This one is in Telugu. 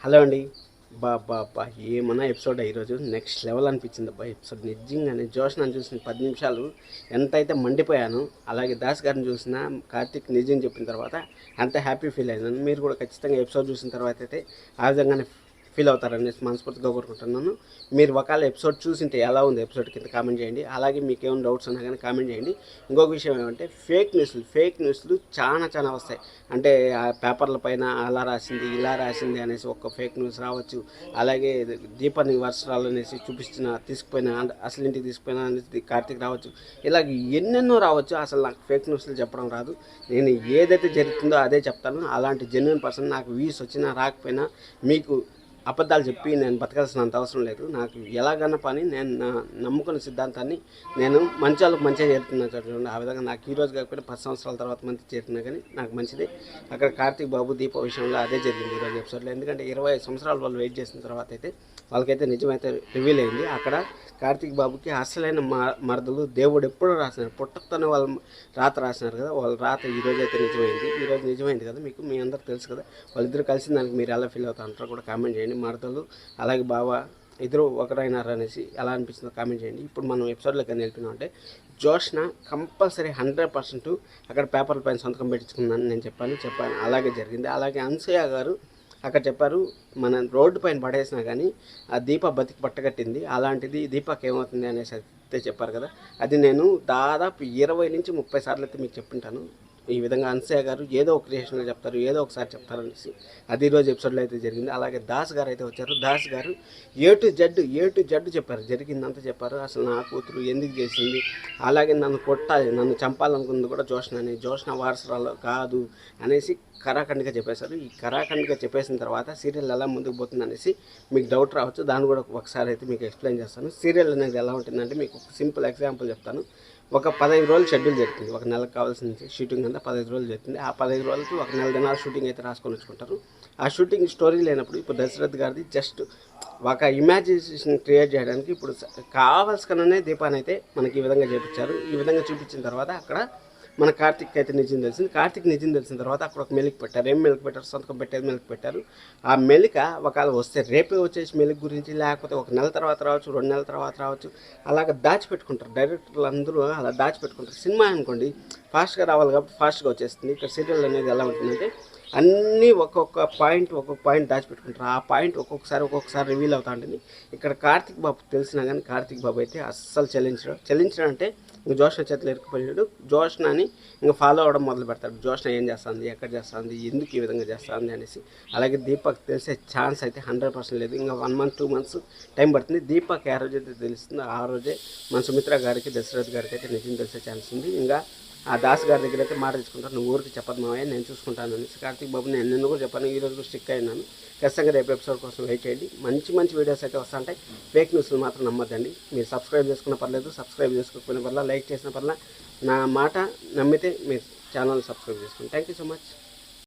హలో అండి. అబ్బా! ఏమన్నా ఎపిసోడా ఈరోజు నెక్స్ట్ లెవెల్ అనిపించింది అబ్బా ఎపిసోడ్. నిజంగానే జోష్నాని చూసిన 10 నిమిషాలు ఎంతైతే మండిపోయానో, అలాగే దాస్ గారిని చూసిన కార్తీక్ నిజం చెప్పిన తర్వాత అంత హ్యాపీ ఫీల్ అయ్యాను. మీరు కూడా ఖచ్చితంగా ఎపిసోడ్ చూసిన తర్వాత అయితే ఆ విధంగానే ఫీల్ అవుతారనేసి మనస్ఫూర్తిగా కోరుకుంటున్నాను. మీరు ఒకవేళ ఎపిసోడ్ చూసింటే ఎలా ఉంది ఎపిసోడ్ కింద కామెంట్ చేయండి. అలాగే మీకు ఏమైనా డౌట్స్ ఉన్నా కానీ కామెంట్ చేయండి. ఇంకొక విషయం ఏమంటే ఫేక్ న్యూస్లు చాలా వస్తాయి. అంటే ఆ పేపర్ల పైన అలా రాసింది ఇలా రాసింది అనేసి ఒక ఫేక్ న్యూస్ రావచ్చు. అలాగే దీపాన్ని వర్షాలు అనేసి తీసుకుపోయిన అసలు ఇంటికి తీసుకుపోయిన అనేసి కార్తీక్ రావచ్చు. ఇలా ఎన్నెన్నో రావచ్చు. అసలు నాకు ఫేక్ న్యూస్లు చెప్పడం రాదు. నేను ఏదైతే జరుగుతుందో అదే చెప్తాను. అలాంటి జెన్యున్ పర్సన్. నాకు వ్యూస్ వచ్చినా రాకపోయినా మీకు అబద్ధాలు చెప్పి నేను బతకాల్సినంత అవసరం లేదు. నాకు ఎలాగన్న పని నేను నమ్ముకున్న సిద్ధాంతాన్ని నేను మంచి వాళ్ళకి మంచిగా చేరుతున్నాను చూడండి. ఆ విధంగా నాకు ఈ రోజు కాకపోయినా 10 సంవత్సరాల తర్వాత మంచి చేరుతున్నా కానీ నాకు మంచిదే. అక్కడ కార్తీక్ బాబు దీప విషయంలో అదే జరిగింది ఈరోజు ఎపిసోడ్లో. ఎందుకంటే 25 సంవత్సరాలు వాళ్ళు వెయిట్ చేసిన తర్వాత అయితే వాళ్ళకైతే నిజమైతే రివీల్ అయింది. అక్కడ కార్తీక్ బాబుకి అసలైన మరదలు దేవుడు ఎప్పుడూ రాసినారు, పుట్టతోనే వాళ్ళ రాత రాసినారు కదా, వాళ్ళ రాత ఈరోజు అయితే నిజమైంది. ఈరోజు నిజమైంది కదా, మీకు మీ అందరికి తెలుసు కదా. వాళ్ళిద్దరు కలిసి దానికి మీరు ఎలా ఫీల్ అవుతా అంటారో కూడా కామెంట్ చేయండి. మరదలు అలాగే బావ ఇద్దరు ఒకరైనారు అనేసి ఎలా అనిపిస్తుందో కామెంట్ చేయండి. ఇప్పుడు మనం ఎపిసోడ్లోకి వెళ్ళిపోయినాం అంటే జోష్న కంపల్సరీ 100% అక్కడ పేపర్ల పైన సంతకం పెట్టించుకుందని నేను చెప్పాను. అలాగే జరిగింది. అలాగే అనసూయ గారు అక్కడ చెప్పారు, మనం రోడ్డు పైన పడేసినా కానీ ఆ దీప బతికి పట్టగట్టింది, అలాంటిది దీపక్ ఏమవుతుంది అనేసి అయితే చెప్పారు కదా. అది నేను దాదాపు 20 నుంచి 30 సార్లు అయితే మీకు చెప్పింటాను. ఈ విధంగా అనసూయ గారు ఏదో ఒక క్రియేషన్లో చెప్తారు, ఏదో ఒకసారి చెప్తారు అనేసి అది ఈరోజు ఎపిసోడ్లో అయితే జరిగింది. అలాగే దాస్ గారు అయితే వచ్చారు. దాస్ గారు ఏ టు జెడ్ చెప్పారు, జరిగిందంతా చెప్పారు. అసలు నా కూతురు ఎందుకు చేసింది, అలాగే నన్ను కొట్టాలి, నన్ను చంపాలనుకుంది కూడా జోష్న వారసురాలు కాదు అనేసి కరాఖండిగా చెప్పేశారు. ఈ కరాఖండిగా చెప్పేసిన తర్వాత సీరియల్ ఎలా ముందుకు పోతుంది అనేసి మీకు డౌట్ రావచ్చు. దాన్ని కూడా ఒకసారి అయితే మీకు ఎక్స్ప్లెయిన్ చేస్తాను. సీరియల్ అనేది ఎలా ఉంటుందంటే మీకు ఒక సింపుల్ ఎగ్జాంపుల్ చెప్తాను. ఒక 15 రోజులు షెడ్యూల్ జరుగుతుంది. ఒక నెలకు కావాల్సిన షూటింగ్ అంతా 15 రోజులు జరుగుతుంది. ఆ 15 రోజులకి ఒక నెల దినాల షూటింగ్ అయితే రాసుకొని వచ్చుకుంటారు. ఆ షూటింగ్ స్టోరీ లేనప్పుడు ఇప్పుడు దశరథ్ గారిది జస్ట్ ఒక ఇమాజినేషన్ క్రియేట్ చేయడానికి ఇప్పుడు కావాల్సిననే దీపాన్ని అయితే మనకి ఈ విధంగా చేపించారు. ఈ విధంగా చూపించిన తర్వాత అక్కడ మన కార్తిక్ అయితే నిజం తెలిసింది. కార్తిక్ నిజం తెలిసిన తర్వాత అక్కడ ఒక మెలిక పెట్టారు. ఏం మెలిక పెట్టారు? సంతకం పెట్టేది మెలిక పెట్టారు. ఆ మెలిక ఒకవేళ వస్తే రేపే వచ్చేసి మెలిక గురించి, లేకపోతే ఒక నెల తర్వాత రావచ్చు, 2 నెలల తర్వాత రావచ్చు, అలాగ దాచిపెట్టుకుంటారు. డైరెక్టర్లు అందరూ అలా దాచిపెట్టుకుంటారు. సినిమా అనుకోండి ఫాస్ట్గా రావాలి కాబట్టి ఫాస్ట్గా వచ్చేస్తుంది. ఇక్కడ సీరియల్ అనేది ఎలా ఉంటుందంటే అన్నీ ఒక్కొక్క పాయింట్ దాచిపెట్టుకుంటారు. ఆ పాయింట్ ఒక్కొక్కసారి రివీల్ అవుతా ఉంటుంది. ఇక్కడ కార్తిక్ బాబు తెలిసినా కానీ కార్తిక్ బాబు అయితే అస్సలు చెల్లించడం అంటే ఇంక జోష్న చేతిలో ఇరుక్కుపోయాడు. జోష్నని ఇంకా ఫాలో అవ్వడం మొదలు పెడతాడు. జోష్న ఏం చేస్తుంది, ఎక్కడ చేస్తుంది, ఎందుకు ఈ విధంగా చేస్తుంది అనేసి. అలాగే దీపక్ తెలిసే ఛాన్స్ అయితే 100% లేదు. ఇంకా 1 మంత్ 2 మంత్స్ టైం పడుతుంది. దీపక్ ఏ రోజైతే తెలుస్తుందో ఆ రోజే మన సుమిత్ర గారికి, దశరథ్ గారికి అయితే నిజం తెలిసే ఛాన్స్ ఉంది. ఇంకా ఆ దాస్ గారి దగ్గర అయితే మాట తెచ్చుకుంటాను, నువ్వు ఊరికి చెప్పదు మావయ్య, నేను చూసుకుంటాను అనేసి. కార్తీక్ బాబు నేను నిన్న కూడా చెప్పాను, ఈరోజు కూడా స్టిక్ అయినాను. ఖచ్చితంగా రేపు ఎపిసోడ్ కోసం వెయిట్ చేయండి. మంచి వీడియోస్ అయితే వస్తుంటాయి. ఫేక్ న్యూస్లు మాత్రం నమ్మద్దండి. మీరు సబ్స్క్రైబ్ చేసుకున్న పర్లేదు, సబ్స్క్రైబ్ చేసుకోకపోయిన పర్లా, లైక్ చేసిన పర్లా, నా మాట నమ్మితే మీరు ఛానల్ సబ్స్క్రైబ్ చేసుకోండి. Thank you so much.